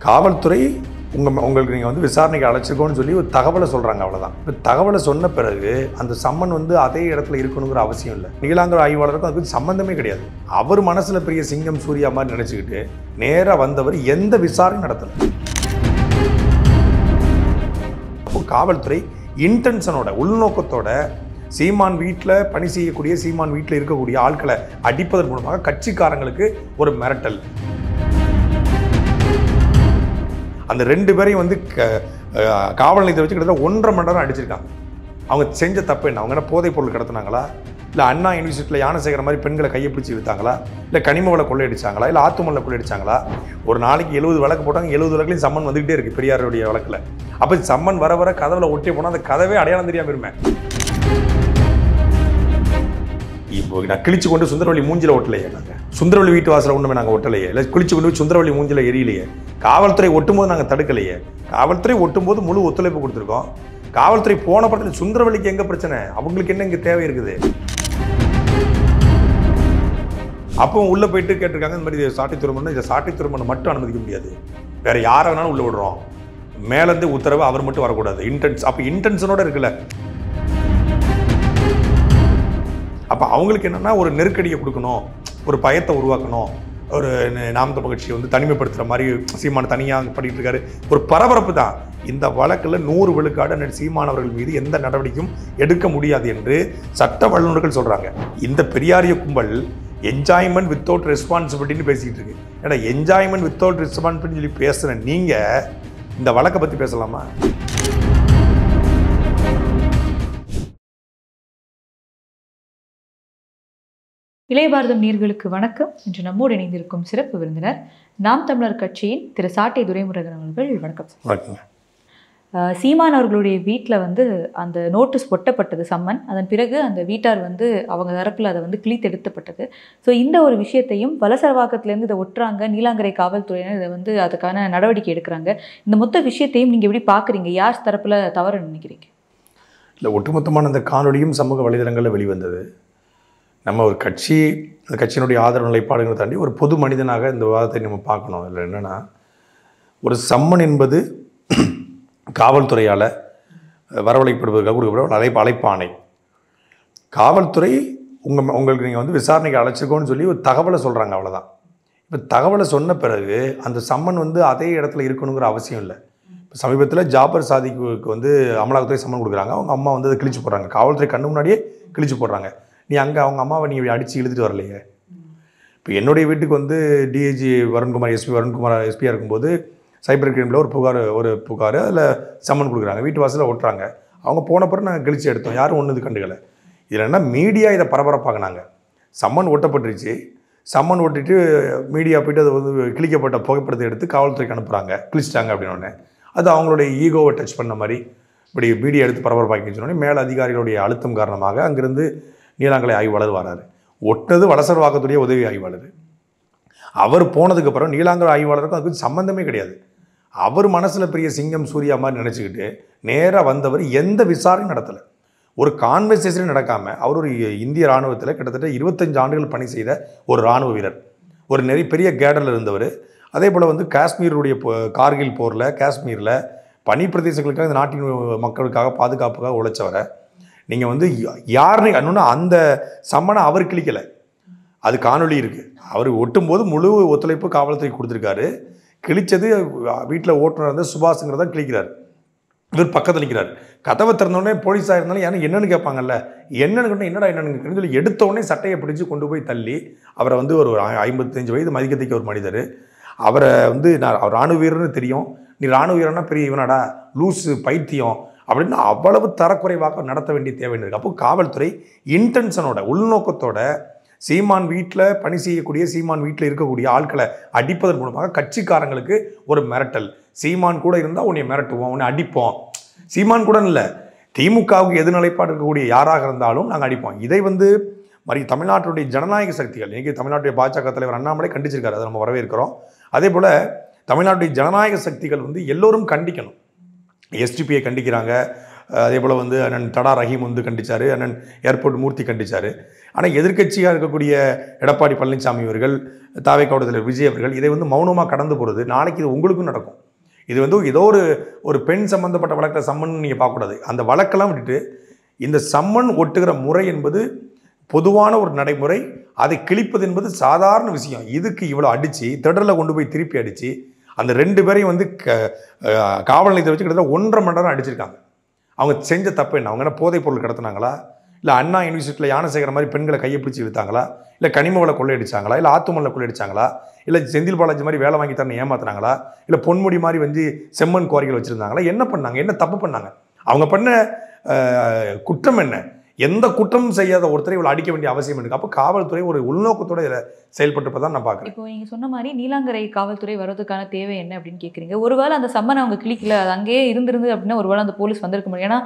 காவல்துறை உங்களுக்கு நீங்கள் வந்து விசாரணைக்கு அழைச்சிக்கோன்னு சொல்லி ஒரு தகவலை சொல்கிறாங்க, அவ்வளோதான். இப்போ தகவலை சொன்ன பிறகு அந்த சம்மன் வந்து அதே இடத்துல இருக்கணுங்கிற அவசியம் இல்லை. நீலாங்கரை ஆய்வாளருக்கும் அதுக்கு சம்மந்தமே கிடையாது. அவர் மனசில் பெரிய சிங்கம் சூர்யா மாதிரி நினச்சிக்கிட்டு நேராக வந்தவர் எந்த விசாரணை நடத்தலை. அப்போ காவல்துறை இன்டென்ஷனோட உள்நோக்கத்தோட சீமான் வீட்டில் பணி செய்யக்கூடிய சீமான் வீட்டில் இருக்கக்கூடிய ஆட்களை அடிப்பதன் மூலமாக கட்சிக்காரங்களுக்கு ஒரு மிரட்டல். அந்த 2 பேரையும் வந்து காவல் நிலையத்தை வச்சு கிட்டத்தட்ட 1.5 மணி நேரம் அடிச்சிருக்காங்க. அவங்க செஞ்ச தப்பு என்ன? அவங்க என்ன போதைப் பொருள் கடத்தினாங்களா? இல்லை அண்ணா யூனிவர்சிட்டியில் யானசேகர மாதிரி பெண்களை கையை பிடிச்சி இழுத்தாங்களா? இல்லை கனிம வள கொள்ளையடிச்சாங்களா? இல்லை ஆத்துமல்ல கொள்ளையடிச்சாங்களா? ஒரு நாளைக்கு 70 வழக்கு போட்டாங்க. 70 வழக்குலையும் சம்மன் வந்துகிட்டே இருக்குது பெரியாருடைய வழக்கில். அப்போ சம்மன் வர வர கதவில் ஒட்டி போனால் அந்த கதவே அடையாளம் தெரியாமல் இருப்பேன். இப்போ நான் கிழிச்சு கொண்டு சுந்தரவள்ளி மூஞ்சில ஒட்டலையே, நாங்கள் சுந்தரவள்ளி வீட்டு வாசலை ஒன்றுமே நாங்கள் ஒட்டலையே, இல்லை கிழிச்சு கொண்டு போய் சுந்தரவள்ளி மூஞ்சில எரியலையே. காவல்துறை ஒட்டும்போது நாங்கள் தடுக்கலையே. காவல்துறை ஒட்டும்போது முழு ஒத்துழைப்பு கொடுத்துருக்கோம். காவல்துறை போன படத்தில் சுந்தரவள்ளிக்கு எங்கே பிரச்சனை? அவங்களுக்கு என்ன இங்கே தேவை இருக்குது? அப்போ உள்ளே போயிட்டு கேட்டிருக்காங்க, இந்த மாதிரி சாட்டை துறைமுறை, இதை சாட்டை துறைமுறை மட்டும் அனுமதிக்க முடியாது, வேற யாரை வேணாலும் உள்ளே விடுறோம், மேலேருந்து உத்தரவு அவர் மட்டும் வரக்கூடாது. அப்போ இன்டென்ஷனோட இருக்குல்ல. அப்போ அவங்களுக்கு என்னென்னா ஒரு நெருக்கடியை கொடுக்கணும், ஒரு பயத்தை உருவாக்கணும், ஒரு நாம் தமிழர் கட்சியை வந்து தனிமைப்படுத்துகிற மாதிரி சீமான் தனியாக பண்ணிட்டு இருக்காரு, ஒரு பரபரப்பு தான். இந்த வழக்கில் 100 விழுக்காடு சீமானவர்கள் மீது எந்த நடவடிக்கையும் எடுக்க முடியாது என்று சட்ட வல்லுநர்கள் சொல்கிறாங்க. இந்த பெரியாரிய கும்பல் என்ஜாய்மெண்ட் வித்தவுட் ரெஸ்பான்சிபிலிட்டின்னு பேசிக்கிட்டு இருக்கு. ஏன்னா என்ஜாய்மெண்ட் வித்தவுட் ரெஸ்பான்சிபிலிட்டின்னு சொல்லி பேசுகிற நீங்கள் இந்த வழக்கை பற்றி பேசலாமா? இளைய பாரதம் நேயர்களுக்கு வணக்கம். இன்று நம்மோடு இணைந்திருக்கும் சிறப்பு விருந்தினர் நாம் தமிழர் கட்சியின் திரு சாட்டை துரைமுருகன் அவர்கள். வணக்கம் சார். சீமான் அவர்களுடைய வீட்டில் வந்து அந்த நோட்டீஸ் ஒட்டப்பட்டது, சம்மன். அதன் பிறகு அந்த வீட்டார் வந்து அவங்க தரப்பில் அதை வந்து கிழித்தெடுத்தப்பட்டது. ஸோ இந்த ஒரு விஷயத்தையும் வலசரவாக்கத்திலேருந்து இதை ஒட்டுறாங்க, நீலாங்கரை காவல்துறையினர் இதை வந்து அதுக்கான நடவடிக்கை எடுக்கிறாங்க. இந்த மொத்த விஷயத்தையும் நீங்கள் எப்படி பார்க்குறீங்க? யார் தரப்பில் தவறு நினைக்கிறீங்க? இல்லை, ஒட்டுமொத்தமான அந்த காணொலியும் சமூக வலைதளங்களில் வெளிவந்தது. நம்ம ஒரு கட்சி, அந்த கட்சியினுடைய ஆதரவு நிலைப்பாடுகளை தாண்டி ஒரு பொது மனிதனாக இந்த விவாதத்தை நம்ம பார்க்கணும். இதில் என்னென்னா, ஒரு சம்மன் என்பது காவல்துறையால் வரவழைக்கப்படுவதற்காக கொடுக்கப்பட்ட அழைப்பாணை. காவல்துறை உங்களுக்கு நீங்கள் வந்து விசாரணைக்கு அழைச்சிக்கோன்னு சொல்லி ஒரு தகவலை சொல்கிறாங்க, அவ்வளோதான். இப்போ தகவலை சொன்ன பிறகு அந்த சம்மன் வந்து அதே இடத்துல இருக்கணுங்கிற அவசியம் இல்லை. இப்போ சமீபத்தில் ஜாபர் சாதிக்கு வந்து அமலாக்கத்துறை சம்மன் கொடுக்குறாங்க. அவங்க அம்மா வந்து அதை கிழிச்சு போடுறாங்க, காவல்துறை கண்ணு முன்னாடியே கிழிச்சு போடுறாங்க. நீ அங்கே அவங்க அம்மாவை நீ அடித்து இழுத்துட்டு வரலையே. இப்போ என்னுடைய வீட்டுக்கு வந்து டிஐஜி வருண்குமார் எஸ்பியாக இருக்கும்போது சைபர் கிரைமில் ஒரு புகார் அதில் சம்மன் கொடுக்குறாங்க, வீட்டு வாசலில் ஓட்டுறாங்க. அவங்க போன பிறகு நாங்கள் கிழிச்சு எடுத்தோம், யாரும் ஒன்று கண்டுக்கலை. இதில் என்ன, மீடியா இதை பரபரப்பாகினாங்க. சம்மன் ஒட்டப்பட்டுருச்சு, சம்மன் ஓட்டிட்டு மீடியா போய்ட்டு அதை வந்து கிழிக்கப்பட்ட புகைப்படத்தை எடுத்து காவல்துறைக்கு அனுப்புகிறாங்க, கிழிச்சிட்டாங்க அப்படின்னோடனே அது அவங்களுடைய ஈகோவை டச் பண்ண மாதிரி இப்படி மீடியா எடுத்து பரபரப்பாக்கி சொன்னோடனே மேல் அதிகாரிகளுடைய அழுத்தம் காரணமாக அங்கேருந்து நீலாங்கரை ஆய்வாளர் வராரு. ஒட்டது வலசரவாக்கத்துடைய உதவி ஆய்வாளர். அவர் போனதுக்கப்புறம் நீலாங்கரை ஆய்வாளருக்கும் அதுக்கு சம்மந்தமே கிடையாது. அவர் மனசில் பெரிய சிங்கம் சூர்யா மாதிரி நினச்சிக்கிட்டு நேராக வந்தவர் எந்த விசாரணையும் நடத்தலை, ஒரு கான்வர்சேஷனும் நடக்காமல். அவர் ஒரு இந்திய இராணுவத்தில் கிட்டத்தட்ட 25 ஆண்டுகள் பணி செய்த ஒரு இராணுவ வீரர், ஒரு பெரிய கேடரில் இருந்தவர். அதே போல் வந்து காஷ்மீருடைய கார்கில் போரில் காஷ்மீரில் பனி பிரதேசங்களுக்காக இந்த நாட்டின் மக்களுக்காக பாதுகாப்புக்காக உழைச்சவரை நீங்கள் வந்து யாருன்னு இன்னொன்று அந்த சம்மனை அவர் கிழிக்கலை, அது காணொலி இருக்குது. அவர் ஒட்டும்போது முழு ஒத்துழைப்பு காவல்துறை கொடுத்துருக்காரு. கிழிச்சது வீட்டில் ஓட்டுநர் வந்து சுபாஷுங்கிறத கிழிக்கிறார். இவர் பக்கத்தில் நிற்கிறார். கதவை திறந்தோடனே போலீஸாக இருந்தாலும் ஏன்னா என்னென்னு கேட்பாங்கல்ல, என்னென்னு கேட்டால் என்னடா என்னென்னு சொல்லி எடுத்தோடனே சட்டையை பிடிச்சி கொண்டு போய் தள்ளி அவரை வந்து ஒரு 55 வயது மதிக்கத்தக்க ஒரு மனிதர். அவரை வந்து நான் இராணுவ வீரர்னு தெரியும், நீ இராணுவ வீரர்னா பெரிய இவனாடா லூஸு பைத்தியம் அப்படின்னு அவ்வளவு தரக்குறைவாக நடத்த வேண்டிய தேவை இருக்குது. அப்போ காவல்துறை இன்டென்ஷனோட உள்நோக்கத்தோட சீமான் வீட்டில் பணி செய்யக்கூடிய சீமான் வீட்டில் இருக்கக்கூடிய ஆட்களை அடிப்பதன் மூலமாக கட்சிக்காரங்களுக்கு ஒரு மிரட்டல். சீமான் கூட இருந்தால் உன்னை மிரட்டுவோம், உன்னை அடிப்போம். சீமான் கூட இல்லை, திமுகவுக்கு எது நிலைப்பாடு இருக்கக்கூடிய யாராக இருந்தாலும் நாங்கள் அடிப்போம். இதை வந்து மாதிரி தமிழ்நாட்டுடைய ஜனநாயக சக்திகள், இன்றைக்கி தமிழ்நாட்டுடைய பாஜக தலைவர் அண்ணாமலை கண்டிச்சிருக்காரு, அதை நம்ம வரவேற்கிறோம். அதே போல் தமிழ்நாட்டுடைய ஜனநாயக சக்திகள் வந்து எல்லோரும் கண்டிக்கணும். எஸ்டிபியை கண்டிக்கிறாங்க, அதே போல் வந்து அண்ணன் தடா ரஹீம் வந்து கண்டிச்சார், அண்ணன் ஏர்போர்ட் மூர்த்தி கண்டிச்சார். ஆனால் எதிர்க்கட்சியாக இருக்கக்கூடிய எடப்பாடி பழனிசாமி அவர்கள், தாவேக்காவோட தலைவர் விஜய் அவர்கள் இதை வந்து மௌனமாக கடந்து போகிறது. நாளைக்கு இது உங்களுக்கும் நடக்கும். இது வந்து ஏதோ ஒரு பெண் சம்பந்தப்பட்ட வழக்கில் சம்மன் நீங்கள் பார்க்கக்கூடாது. அந்த வழக்கெல்லாம் விட்டுட்டு இந்த சம்மன் ஒட்டுகிற முறை என்பது பொதுவான ஒரு நடைமுறை. அதை கிழிப்பது என்பது சாதாரண விஷயம். இதுக்கு இவ்வளோ அடித்து திடலில் கொண்டு போய் திருப்பி அடித்து அந்த 2 பேரையும் வந்து காவல் நிலையத்தை வச்சு கிட்டத்தட்ட 1.5 மணி நேரம் அடிச்சிருக்காங்க. அவங்க செஞ்ச தப்பு என்ன? அவங்க என்ன போதைப் பொருள் கடத்தினாங்களா? இல்லை அண்ணா யூனிவர்சிட்டியில் யானசேகர மாதிரி பெண்களை கையை பிடிச்சி இழுத்தாங்களா? இல்லை கனிம வள கொள்ளையடிச்சாங்களா? இல்லை ஆத்துமல்ல கொள்ளையடிச்சாங்களா? இல்லை செந்தில் பாலாஜி மாதிரி வேலை வாங்கி தரணும் ஏமாத்துனாங்களா? இல்லை பொன்முடி மாதிரி வந்து செம்மண் குவாரிகள் வச்சுருந்தாங்களா? என்ன பண்ணாங்க? என்ன தப்பு பண்ணாங்க? அவங்க பண்ண குற்றம் என்ன? எந்த குற்றமும் செய்யாத ஒருத்தரை இவ்வளோ அடிக்க வேண்டிய அவசியம் இருக்குது. அப்போ காவல்துறை ஒரு உள்நோக்கத்தோடு இதில் செயல்பட்டுப்பதான் நான் பார்க்குறேன். இப்போ நீங்கள் சொன்ன மாதிரி நீலாங்கரை காவல்துறை வர்றதுக்கான தேவை என்ன அப்படின்னு கேட்குறீங்க. ஒருவேளை அந்த சம்மனை அவங்க கிளிக்கல, அது அங்கேயே இருந்திருந்து அப்படின்னா ஒருவேளை அந்த போலீஸ் வந்திருக்க முடியும். ஏன்னா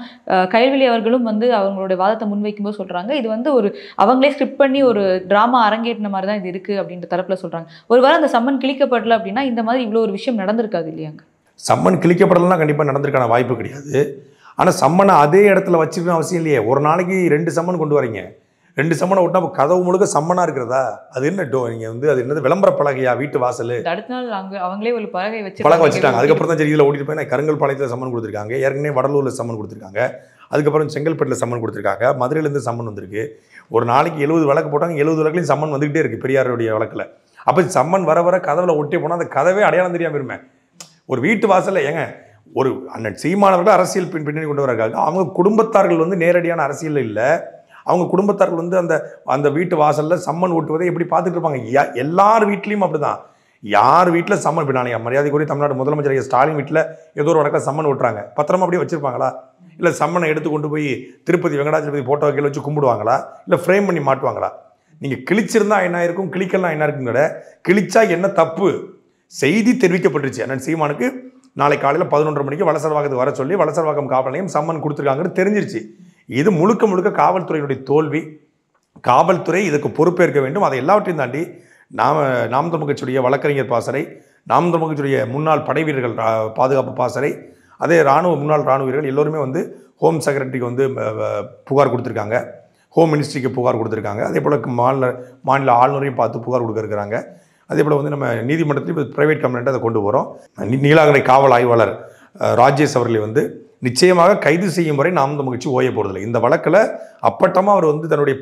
கைல்வெளி அவர்களும் வந்து அவங்களுடைய வாதத்தை முன்வைக்கும்போது சொல்கிறாங்க, இது வந்து அவங்களே ஸ்கிரிப்ட் பண்ணி ஒரு ட்ராமா அரங்கேற்றின மாதிரி தான் இது இருக்குது அப்படின்ற தரப்பில் சொல்கிறாங்க. ஒருவேளை அந்த சம்மன் கிளிக்கப்படலை அப்படின்னா இந்த மாதிரி இவ்வளோ ஒரு விஷயம் நடந்திருக்காது இல்லையாங்க? சம்மன் கிளிக்கப்படலாம் கண்டிப்பாக நடந்திருக்கான வாய்ப்பு கிடையாது. ஆனால் சம்மனை அதே இடத்துல வச்சுக்கணும் அவசியம் இல்லையே. ஒரு நாளைக்கு 2 சம்மன் கொண்டு வரீங்க. 2 சம்மனை விட்டா கதவு முழுக்க சம்மனாக இருக்கிறதா? அது என்ன நீங்கள் வந்து அது என்னது விளம்பர பலகையா வீட்டு வாசல்? அடுத்த நாள் அவங்களே ஒரு பலகை வச்சுட்டாங்க. அதுக்கப்புறம் தான் சரி இதில் ஓடிட்டு போய் கருங்கல் பாளையத்தில் சம்மன் கொடுத்துருக்காங்க, ஏற்கனவே வடலூரில் சம்மன் கொடுத்துருக்காங்க, அதுக்கப்புறம் செங்கல்பட்டில் சம்மன் கொடுத்துருக்காங்க, மதுரையிலேருந்து சம்மன் வந்திருக்கு. ஒரு நாளைக்கு 70 வழக்கு போட்டாங்க. 70 வழக்குலையும் சம்மன் வந்துகிட்டே இருக்குது பெரியாருடைய வழக்கில். அப்போ சம்மன் வர வர கதவில் ஒட்டி போனால் அந்த கதவே அடையாளம் தெரியாமல் இருமே. ஒரு வீட்டு வாசலில் ஏங்க ஒரு அண்ணன் சீமானவர்கள் அரசியல் பின்னணி கொண்டு வராங்க. அவங்க குடும்பத்தார்கள் வந்து நேரடியான அரசியல் இல்லை. அவங்க குடும்பத்தார்கள் வந்து அந்த வீட்டு வாசலில் சம்மன் ஓட்டுவதை எப்படி பார்த்துட்டு இருப்பாங்க? எல்லார் வீட்லேயும் அப்படி தான். யார் வீட்டில் சம்மன் இப்போ நாளைக்கு மரியாதைக்குரிய தமிழ்நாடு முதலமைச்சர் ஸ்டாலின் வீட்டில் ஏதோ ஒரு வழக்கில் சம்மன் ஓட்டுறாங்க, பத்திரமா அப்படியே வச்சுருப்பாங்களா? இல்லை சம்மனை எடுத்து கொண்டு போய் திருப்பதி வெங்கடாச்சலபதி போட்டோ கீழே வச்சு கும்பிடுவாங்களா? இல்லை ஃப்ரேம் பண்ணி மாட்டுவாங்களா? நீங்கள் கிழிச்சிருந்தா என்ன இருக்கும், கிழிக்கலாம் என்ன இருக்குங்கிற கிழிச்சா என்ன தப்பு? செய்தி தெரிவிக்கப்பட்டுருச்சு. அண்ணன் சீமானுக்கு நாளை காலையில் 11:30 மணிக்கு வலசரவாக்கத்துக்கு வர சொல்லி வலசரவாக்கம் காவல் நிலையம் சம்மன் கொடுத்துருக்காங்கன்னு தெரிஞ்சிருச்சு. இது முழுக்க முழுக்க காவல்துறையினுடைய தோல்வி. காவல்துறை இதுக்கு பொறுப்பேற்க வேண்டும். அதை எல்லாவற்றையும் தாண்டி நாம் தமிழ் கட்சியுடைய வழக்கறிஞர் பாசறை, நாம் தமிழ் கட்சியுடைய முன்னாள் படை வீரர்கள் பாதுகாப்பு பாசறை, அதே முன்னாள் இராணுவ வீரர்கள் எல்லோருமே வந்து ஹோம் செக்ரட்டரிக்கு வந்து புகார் கொடுத்துருக்காங்க, ஹோம் மினிஸ்ட்ரிக்கு புகார் கொடுத்துருக்காங்க. அதே போல் மாநில ஆளுநரையும் பார்த்து புகார் கொடுக்க இருக்கிறாங்க. அதே போல் வந்து நம்ம நீதிமன்றத்தில் இப்போ ப்ரைவேட் கம்ப்ளைண்ட்டை அதை கொண்டு வரோம். நீலாங்கரை காவல் ஆய்வாளர் ராஜேஷ் அவர்களை வந்து நிச்சயமாக கைது செய்யும் வரை நாம் தமிழ் கட்சி ஓய போகிறதில்லை. இந்த வழக்கில் அப்பட்டமாக அவர் வந்து தன்னுடைய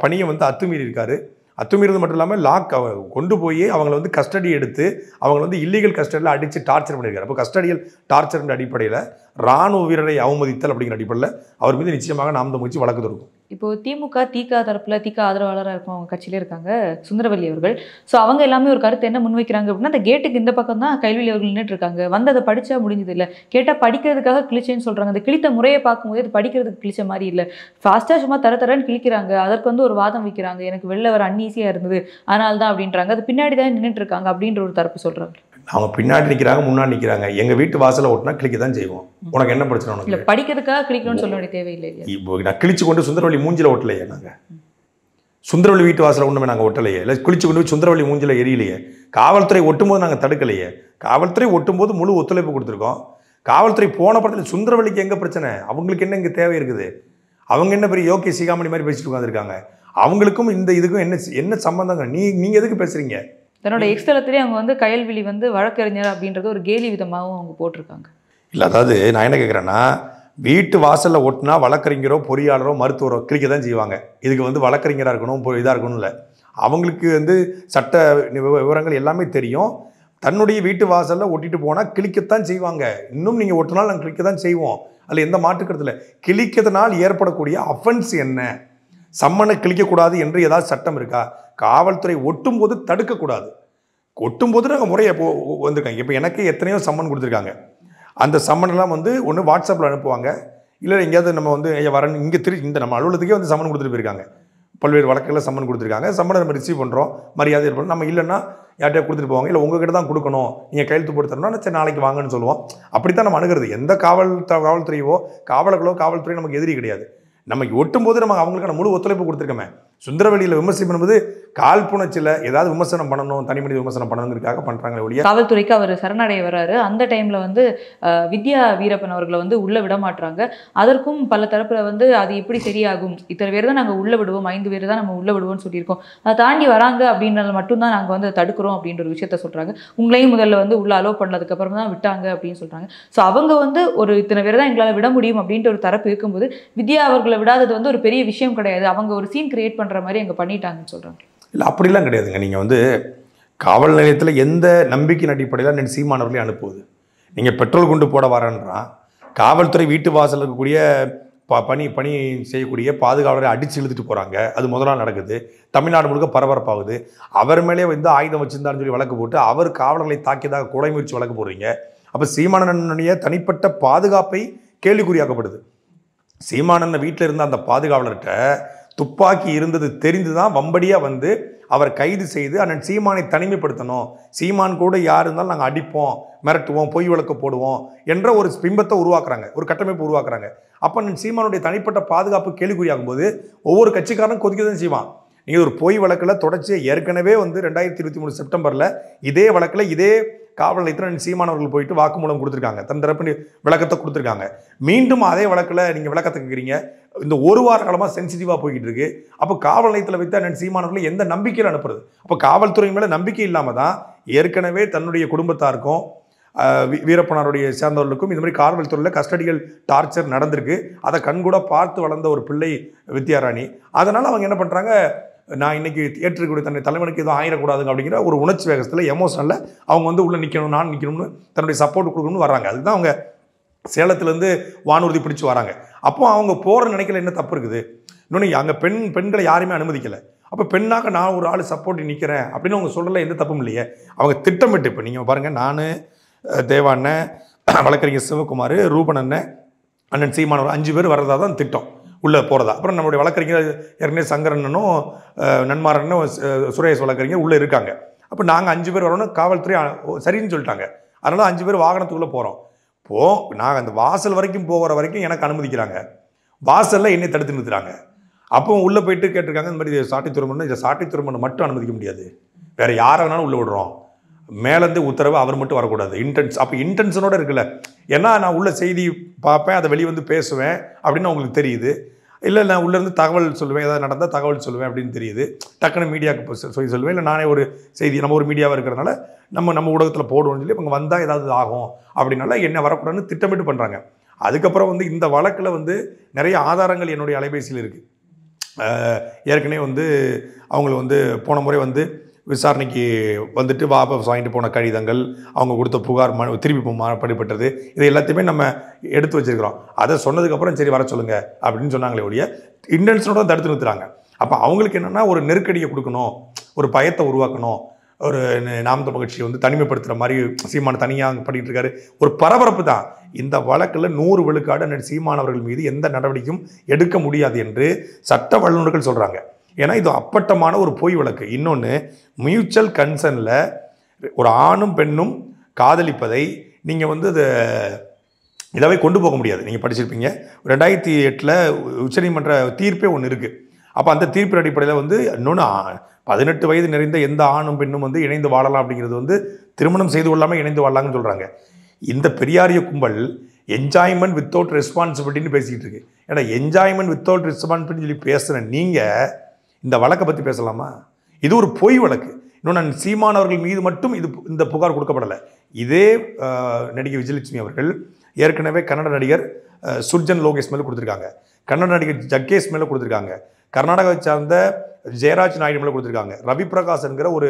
பணியை வந்து அத்துமீறி இருக்காரு. அத்துமீறது மட்டும் இல்லாமல் கொண்டு போய் அவங்கள வந்து கஸ்டடி எடுத்து அவங்கள வந்து இல்லீகல் கஸ்டடியில் அடித்து டார்ச்சர் பண்ணியிருக்காரு. அப்போ கஸ்டடியல் டார்ச்சர் அடிப்படையில் இராணுவ வீரரை அவமதித்தல் அப்படிங்கிற அடிப்படையில் அவர் மீது நிச்சயமாக நாம் தமிழ் கட்சி வழக்கு தொடுக்கும். இப்போ திமுக தரப்பில் ஆதரவாளராக இருக்கும் அவங்க கட்சியிலே இருக்காங்க சுந்தரவல்லி அவர்கள். ஸோ அவங்க எல்லாமே ஒரு கருத்து என்ன முன்வைக்கிறாங்க அப்படின்னா, அந்த கேட்டுக்கு இந்த பக்கம் தான் கைல்வெளி அவர்கள் நின்றுட்டு இருக்காங்க, வந்து அதை படித்தா முடிஞ்சது இல்லை, கேட்டால் படிக்கிறதுக்காக கிழிச்சேன்னு சொல்கிறாங்க. அந்த கிழித்த முறையை பார்க்கும்போது அது படிக்கிறதுக்கு கிழிச்ச மாதிரி இல்லை, ஃபாஸ்ட்டாக சும்மா தரன்னு கிழிக்கிறாங்க. அதற்கு வந்து ஒரு வாதம் வைக்கிறாங்க, எனக்கு வெளில வர அன்ஈஸியாக இருந்தது அதனால தான் அப்படின்றாங்க. அது பின்னாடி தான் நின்றுட்டு இருக்காங்க அப்படின்ற ஒரு தரப்பு சொல்கிறாங்க. அவங்க பின்னாடி நிற்கிறாங்க, முன்னாடி நிற்கிறாங்க. எங்கள் வீட்டு வாசலை ஓட்டினா கிளிக்க தான் செய்வோம். உனக்கு என்ன பிரச்சனை? உனக்கு இல்லை படிக்கிறதுக்காக கிளிக்கணும்னு சொல்ல வேண்டிய தேவையில்லை. இப்போ நான் கிழிச்சு கொண்டு சுந்தரவல்லி மூஞ்சில் ஓட்டலையே. நாங்கள் சுந்தரவல்லி வீட்டு வாசலை ஒன்றுமே நாங்கள் ஒட்டலையே. இல்லை கிழிச்சு கொண்டு போய் சுந்தரவல்லி மூஞ்சில் எரியலையே. காவல்துறை ஒட்டும்போது நாங்கள் தடுக்கலையே. காவல்துறை ஒட்டும்போது முழு ஒத்துழைப்பு கொடுத்துருக்கோம். காவல்துறை போன படத்தில் சுந்தரவல்லிக்கு எங்கே பிரச்சனை? அவங்களுக்கு என்ன இங்கே தேவை இருக்குது? அவங்க என்ன பெரிய யோகே சிகாமணி மாதிரி பேசிட்டு உட்காந்துருக்காங்க. அவங்களுக்கும் இந்த இதுக்கும் என்ன சம்பந்தங்க? நீங்கள் எதுக்கு பேசுகிறீங்க? தன்னோட எக்ஸ்தலத்திலே அவங்க வந்து கைல்வெளி வந்து வழக்கறிஞர் அப்படின்றது ஒரு கேலி விதமாகவும் அவங்க போட்டிருக்காங்க. இல்லை, அதாவது நான் என்ன கேட்குறேன்னா, வீட்டு வாசலில் ஒட்டினா வழக்கறிஞரோ பொறியாளரோ மருத்துவரோ கிளிக்க தான் செய்வாங்க. இதுக்கு வந்து வழக்கறிஞராக இருக்கணும், இதாக இருக்கணும் இல்லை. அவங்களுக்கு வந்து சட்ட விவரங்கள் எல்லாமே தெரியும். தன்னுடைய வீட்டு வாசலில் ஒட்டிட்டு போனால் கிளிக்கத்தான் செய்வாங்க. இன்னும் நீங்கள் ஒட்டினாலும் நாங்கள் கிளிக்க தான் செய்வோம். அதில் எந்த மாற்றுக்கிறது இல்லை. கிழிக்கிறதுனால் ஏற்படக்கூடிய அஃபென்ஸ் என்ன? சம்மனை கிழிக்கக்கூடாது என்று ஏதாவது சட்டம் இருக்கா? காவல்துறை ஒட்டும் போது தடுக்கக்கூடாது. ஒட்டும் போது நாங்கள் முறையை வந்திருக்காங்க. இப்போ எனக்கு எத்தனையோ சம்மன் கொடுத்துருக்காங்க. அந்த சம்மன்லாம் வந்து ஒன்று வாட்ஸ்அப்பில் அனுப்புவாங்க, இல்லை எங்கேயாவது நம்ம வந்து வரணும் இங்கே இந்த நம்ம அலுவலகத்துக்கே வந்து சம்மன் கொடுத்துட்டு போயிருக்காங்க. பல்வேறு வழக்குகளில் சம்மன் கொடுத்துருக்காங்க. சம்மனை நம்ம ரிசீவ் பண்ணுறோம், மரியாதை இருப்போம். நம்ம இல்லைன்னா யார்கிட்டயா கொடுத்துட்டு போவாங்க, இல்லை உங்ககிட்ட தான் கொடுக்கணும், நீங்கள் கையெழுத்து போட்டு தரணும்னா சரி நாளைக்கு வாங்கன்னு சொல்லுவோம். அப்படித்தான் நம்ம அணுகிறது. எந்த காவல்துறையோ காவலர்களோ காவல்துறை நமக்கு எதிரி கிடையாது. நமக்கு ஒட்டும் போது நம்ம அவங்களுக்கான முழு ஒத்துழைப்பு கொடுத்துருக்கோமே. சுந்தரவெளியில் விமர்சனம் பண்ணும்போது காழ்ப்புணர்ச்சியில் ஏதாவது விமர்சனம் பண்ணணும், தனி மனித விமர்சனம் பண்ணணுங்கிறதுக்காக பண்ணுறாங்களே ஒழிய. காவல்துறைக்கு அவர் சரணடைய வர்றாரு. அந்த டைமில் வந்து வித்யா வீரப்பன் அவர்களை வந்து உள்ளே விட மாட்டுறாங்க. அதற்கும் பல தரப்பில் வந்து அது எப்படி சரியாகும், இத்தனை பேர் தான் நாங்கள் உள்ளே விடுவோம், 5 பேர் தான் நம்ம உள்ளே விடுவோம்னு சொல்லியிருக்கோம், அதை தாண்டி வராங்க அப்படின்றது மட்டும்தான் நாங்கள் வந்து தடுக்கிறோம் அப்படின்ற ஒரு விஷயத்த சொல்கிறாங்க. உங்களையும் முதல்ல வந்து உள்ளே அலோவ் பண்ணதுக்கப்புறம் தான் விட்டாங்க அப்படின்னு சொல்கிறாங்க. ஸோ அவங்க வந்து ஒரு இத்தனை பேர் தான் எங்களால் விட முடியும் அப்படின்ற ஒரு தரப்பு இருக்கும்போது வித்யா அவர்களை விடாதது வந்து ஒரு பெரிய விஷயம் கிடையாது. அவங்க ஒரு சீன் கிரியேட் பண்ணுற மாதிரி அங்கே பண்ணிட்டாங்கன்னு சொல்கிறாங்க. இல்லை, அப்படிலாம் கிடையாதுங்க. நீங்கள் வந்து காவல் நிலையத்தில் எந்த நம்பிக்கையின் அடிப்படையில் நீங்கள் சீமானவர்களே அனுப்புவது? நீங்கள் பெட்ரோல் குண்டு போட வரேன்றான், காவல்துறை வீட்டு வாசல் இருக்கக்கூடிய பணி செய்யக்கூடிய பாதுகாவலரை அடித்து இழுத்துட்டு போகிறாங்க. அது முதலாக நடக்குது. தமிழ்நாடு முழுக்க பரபரப்பாகுது. அவர் மேலே வந்து ஆயுதம் வச்சிருந்தான்னு சொல்லி வழக்கு போட்டு அவர் காவலர்களை தாக்கியதாக கொலை முயற்சி வழக்கு போடுறீங்க. அப்போ சீமானனுடைய தனிப்பட்ட பாதுகாப்பை கேள்விக்குறியாக்கப்படுது. சீமானன் வீட்டில் இருந்த அந்த பாதுகாவலர்கிட்ட துப்பாக்கி இருந்தது தெரிந்து தான் வம்படியாக வந்து அவர் கைது செய்து அண்ணன் சீமானை தனிமைப்படுத்தணும், சீமான் கூட யார் இருந்தாலும் நாங்கள் அடிப்போம், மிரட்டுவோம், பொய் வழக்கு போடுவோம் என்ற ஒரு பிம்பத்தை உருவாக்குறாங்க, ஒரு கட்டமைப்பு உருவாக்குறாங்க. அப்போ அண்ணன் சீமானுடைய தனிப்பட்ட பாதுகாப்பு கேள்விக்குறியாகும் போது ஒவ்வொரு கட்சிக்காரனும் கொதிக்க தான் செய்வான். நீங்கள் ஒரு பொய் வழக்கில் தொடர்ச்சியாக ஏற்கனவே வந்து 2023 செப்டம்பரில் இதே வழக்கில் இதே காவல் நிலையத்தில் சீமானவர்கள் போயிட்டு வாக்குமூலம் கொடுத்துருக்காங்க, தன் தரப்பு விளக்கத்தை கொடுத்துருக்காங்க. மீண்டும் அதே வழக்கில் நீங்கள் விளக்கத்தை கேட்குறீங்க. இந்த ஒரு வார காலமாக சென்சிட்டிவாக போய்கிட்டு இருக்கு. அப்போ காவல் நிலையத்தில் வைத்து அண்ணன் சீமானவர்களை எந்த நம்பிக்கையில் அனுப்புறது? அப்போ காவல்துறை மேலே நம்பிக்கை இல்லாமல் தான் ஏற்கனவே தன்னுடைய குடும்பத்தாருக்கும் வீரப்பனாருடைய சேர்ந்தவர்களுக்கும் இந்த மாதிரி காவல்துறையில் கஸ்டடியல் டார்ச்சர் நடந்திருக்கு. அதை கண்கூட பார்த்து வளர்ந்த ஒரு பிள்ளை வித்யாராணி. அதனால் அவங்க என்ன பண்ணுறாங்க, நான் இன்னைக்கு ஏற்றுக்கூடிய தன்னை தலைவனுக்கு எதுவும் ஆயிடக்கூடாதுங்க அப்படிங்கிற ஒரு உணர்ச்சி வேகத்தில் எமோஷனில் அவங்க வந்து உள்ளே நிற்கணும், நான் நிற்கணும்னு தன்னுடைய சப்போர்ட் கொடுக்கணும்னு வராங்க. அதுக்கு தான் அவங்க சேலத்துலேருந்து வானூர்தி பிடிச்சி வராங்க. அப்போ அவங்க போகிற நினைக்கல என்ன தப்பு இருக்குது? இன்னொன்று அங்கே பெண்களை யாருமே அனுமதிக்கலை. அப்போ பெண்ணாக நான் ஒரு ஆள் சப்போர்ட் நிற்கிறேன் அப்படின்னு அவங்க சொல்கிறல எந்த தப்பும் இல்லையே. அவங்க திட்டமிட்டு, இப்போ நீங்கள் பாருங்கள், நான் தேவா அண்ணன், வழக்கறிஞர் சிவகுமார், ரூபன் அண்ணன், அண்ணன் சீமானவர் 5 பேர் வர்றதா தான் திட்டம் உள்ளே போகிறதா. அப்புறம் நம்மளுடைய வழக்கறிஞர் ஏற்கனவே சங்கரண்ணனும் நன்மாரண்ணனும் சுரேஷ் வழக்கறிஞர் உள்ளே இருக்காங்க. அப்போ நாங்கள் 5 பேர் வரணும், காவல்துறை சரின்னு சொல்லிட்டாங்க. அதனால் 5 பேர் வாகனத்துக்குள்ளே போகிறோம். நாங்கள் அந்த வாசல் வரைக்கும் போகிற வரைக்கும் எனக்கு அனுமதிக்கிறாங்க, வாசலில் என்னை தடுத்து நிறுத்துறாங்க. அப்போ உள்ளே போயிட்டு கேட்டிருக்காங்க, இந்த மாதிரி சாட்டை துறைமுறை, இதை சாட்டை துறைமுறை மட்டும் அனுமதிக்க முடியாது, வேறு யாரை வேணாலும் உள்ளே விடுறோம், மேலேருந்து உத்தரவு அவர் மட்டும் வரக்கூடாது. அப்போ இன்டென்ஷனோடு இருக்குல்ல. ஏன்னா நான் உள்ள செய்தி பார்ப்பேன், அதை வெளியே வந்து பேசுவேன் அப்படின்னு அவங்களுக்கு தெரியுது. இல்லை நான் உள்ளேருந்து தகவல் சொல்லுவேன், ஏதாவது நடந்தால் தகவல் சொல்லுவேன் அப்படின்னு தெரியுது. டக்குன்னு மீடியாவுக்கு சொல்லி சொல்லுவேன். இல்லை நானே ஒரு செய்தி, நம்ம ஒரு மீடியாவாக இருக்கிறதுனால நம்ம ஊடகத்தில் போடுவோம்னு சொல்லி இவங்க வந்தால் ஏதாவது ஆகும் அப்படின்னால என்ன வரக்கூடாதுன்னு திட்டமிட்டு பண்ணுறாங்க. அதுக்கப்புறம் வந்து இந்த வழக்கில் வந்து நிறைய ஆதாரங்கள் என்னுடைய அலைபேசியில் இருக்குது. ஏற்கனவே வந்து அவங்கள வந்து போன முறை வந்து விசாரணைக்கு வந்துட்டு வாபஸ் வாங்கிட்டு போன கடிதங்கள், அவங்க கொடுத்த புகார் திருப்பி படிப்பட்டது, இது எல்லாத்தையுமே நம்ம எடுத்து வச்சுருக்கிறோம். அதை சொன்னதுக்கப்புறம் சரி வர சொல்லுங்கள் அப்படின்னு சொன்னாங்களே ஒழிய இன்டென்ஷனோட தடுத்து நிறுத்துறாங்க. அப்போ அவங்களுக்கு என்னென்னா ஒரு நெருக்கடியை கொடுக்கணும், ஒரு பயத்தை உருவாக்கணும், ஒரு நாம் தமிழர் கட்சியை வந்து தனிமைப்படுத்துகிற மாதிரி சீமான் தனியாக பண்ணிகிட்டு இருக்காரு, ஒரு பரபரப்பு தான். இந்த வழக்கில் 100 விழுக்காடு சீமானவர்கள் மீது எந்த நடவடிக்கையும் எடுக்க முடியாது என்று சட்ட வல்லுநர்கள் சொல்கிறாங்க. ஏன்னா இது அப்பட்டமான ஒரு பொய் வழக்கு. இன்னொன்று, மியூச்சுவல் கன்சர்னில் ஒரு ஆணும் பெண்ணும் காதலிப்பதை நீங்கள் வந்து இதாகவே கொண்டு போக முடியாது. நீங்கள் படிச்சிருப்பீங்க, 2008 உச்சநீதிமன்ற தீர்ப்பே ஒன்று இருக்குது. அப்போ அந்த தீர்ப்பின் அடிப்படையில் வந்து இன்னொன்று 18 வயது நிறைந்த எந்த ஆணும் பெண்ணும் வந்து இணைந்து வாழலாம் அப்படிங்கிறது வந்து திருமணம் செய்து கொள்ளாமல் இணைந்து வாழலாம்னு சொல்கிறாங்க. இந்த பெரியாரிய கும்பல் என்ஜாய்மெண்ட் வித்தவுட் ரெஸ்பான்சிபிலிட்டின்னு பேசிக்கிட்டு இருக்கு. ஏன்னா என்ஜாய்மெண்ட் வித்தவுட் ரெஸ்பான்சிபிலிட்டி சொல்லி பேசுகிற நீங்கள் இந்த வழக்கை பற்றி பேசலாமா? இது ஒரு பொய் வழக்கு. இன்னொன்று, சீமானவர்கள் மீது மட்டும் இந்த புகார் கொடுக்கப்படலை. இதே நடிகை விஜயலட்சுமி அவர்கள் ஏற்கனவே கன்னட நடிகர் சுர்ஜன் லோகேஷ் மேலே கொடுத்துருக்காங்க, கன்னட நடிகர் ஜக்கேஷ் மேலே கொடுத்துருக்காங்க, கர்நாடகாவை சார்ந்த ஜெயராஜ் நாயுடு மேலே கொடுத்துருக்காங்க, ரவி பிரகாஷ் என்கிற ஒரு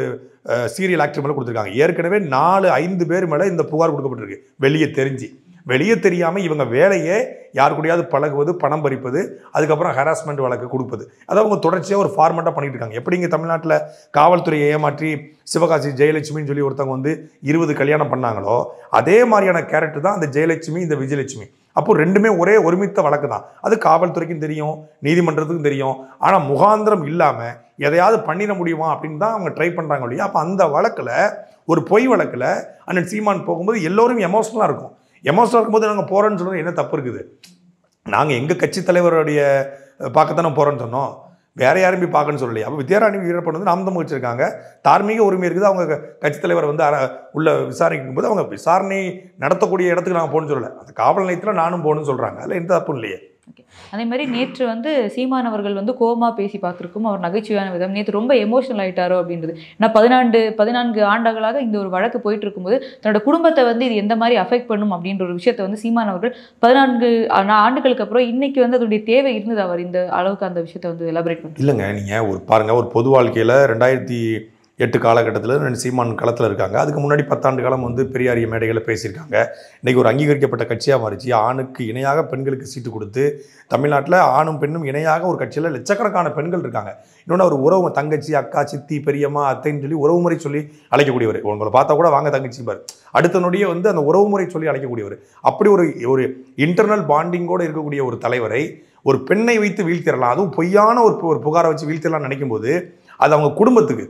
சீரியல் ஆக்டர் மேலே கொடுத்துருக்காங்க. ஏற்கனவே 4-5 பேர் மேலே இந்த புகார் கொடுக்கப்பட்டிருக்கு. வெளியே தெரியாமல் இவங்க வேலையே யார் கூடயாவது பழகுவது, பணம் பறிப்பது, அதுக்கப்புறம் ஹராஸ்மெண்ட் வழக்கு கொடுப்பது, அதாவது அவங்க தொடர்ச்சியாக ஒரு ஃபார்மெட்டாக பண்ணிட்டு இருக்காங்க. எப்படி இங்கே தமிழ்நாட்டில் காவல்துறையை ஏமாற்றி சிவகாசி ஜெயலட்சுமின்னு சொல்லி ஒருத்தவங்க வந்து 20 கல்யாணம் பண்ணாங்களோ அதே மாதிரியான கேரக்டர் தான் அந்த ஜெயலட்சுமி, இந்த விஜயலட்சுமி. அப்போ ரெண்டுமே ஒருமித்த வழக்கு தான். அது காவல்துறைக்கும் தெரியும், நீதிமன்றத்துக்கும் தெரியும். ஆனால் முகாந்திரம் இல்லாமல் எதையாவது பண்ணிட முடியுமா அப்படின்னு தான் அவங்க ட்ரை பண்ணுறாங்க இல்லையா. அப்போ அந்த வழக்கில், ஒரு பொய் வழக்கில் அண்ணன் சீமான் போகும்போது எல்லோரும் எமோஷனலாக இருக்கும். எமோஷனலாக இருக்கும்போது நாங்கள் போகிறோன்னு சொல்கிறது என்ன தப்பு இருக்குது? நாங்கள் எங்கள் கட்சி தலைவருடைய பார்க்கத்தானே போகிறோன்னு சொன்னோம். வேற யாரும் போய் பார்க்கணும்னு சொல்லலையே. அப்போ வித்யாராணி வீரப்பன் வந்து நாம் தமிழ் வச்சிருக்காங்க, தார்மீக உரிமை இருக்குது. அவங்க கட்சித் தலைவர் வந்து உள்ள விசாரிக்கும் போது அவங்க விசாரணை நடத்தக்கூடிய இடத்துக்கு நாங்கள் போகணும்னு சொல்லலை, அந்த காவல் நிலையத்தில் நானும் போகணும்னு சொல்கிறாங்க. அதில் எந்த தப்பும் இல்லையே. ஓகே, அதே மாதிரி நேற்று வந்து சீமான் அவர்கள் வந்து கோமா பேசி பார்த்துருக்கும், அவர் நகைச்சுவையான விதம். நேற்று ரொம்ப எமோஷனல் ஆகிட்டாரோ அப்படின்றது. ஏன்னா 14 ஆண்டுகளாக இந்த ஒரு வழக்கு போயிட்டு இருக்கும்போது தன்னோட குடும்பத்தை வந்து இது எந்த மாதிரி அஃபெக்ட் பண்ணும் அப்படின்ற ஒரு விஷயத்தை வந்து சீமான் அவர்கள் 14 ஆண்டுகளுக்கு அப்புறம் இன்னைக்கு வந்து அதனுடைய தேவை இருந்தது, அவர் இந்த அளவுக்கு அந்த விஷயத்தை வந்து எலாபரேட் பண்ணி. இல்லைங்க, நீங்கள் ஒரு பாருங்கள், ஒரு பொது வாழ்க்கையில் 2008 காலகட்டத்தில் சீமான் களத்தில் இருக்காங்க. அதுக்கு முன்னாடி 10 ஆண்டு காலம் வந்து பெரியாரிய மேடைகளை பேசியிருக்காங்க. இன்றைக்கி ஒரு அங்கீகரிக்கப்பட்ட கட்சியாக மாறிச்சு. ஆணுக்கு இணையாக பெண்களுக்கு சீட்டு கொடுத்து தமிழ்நாட்டில் ஆணும் பெண்ணும் இணையாக ஒரு கட்சியில் லட்சக்கணக்கான பெண்கள் இருக்காங்க. இன்னொன்று அவர் உறவு தங்கச்சி, அக்கா, சித்தி, பெரியம்மா, அத்தைன்னு சொல்லி உறவு முறை சொல்லி அழைக்கக்கூடியவர். உங்களை பார்த்தா கூட வாங்க தங்கச்சி பார், அடுத்த நொடியே வந்து அந்த உறவு முறை சொல்லி அழைக்கக்கூடியவர். அப்படி ஒரு இன்டர்னல் பாண்டிங்கோடு இருக்கக்கூடிய ஒரு தலைவரை ஒரு பெண்ணை வைத்து வீழ்த்திடலாம், அதுவும் பொய்யான ஒரு புகாரை வச்சு வீழ்த்திடலாம்னு நினைக்கும் போது அது அவங்க குடும்பத்துக்கு,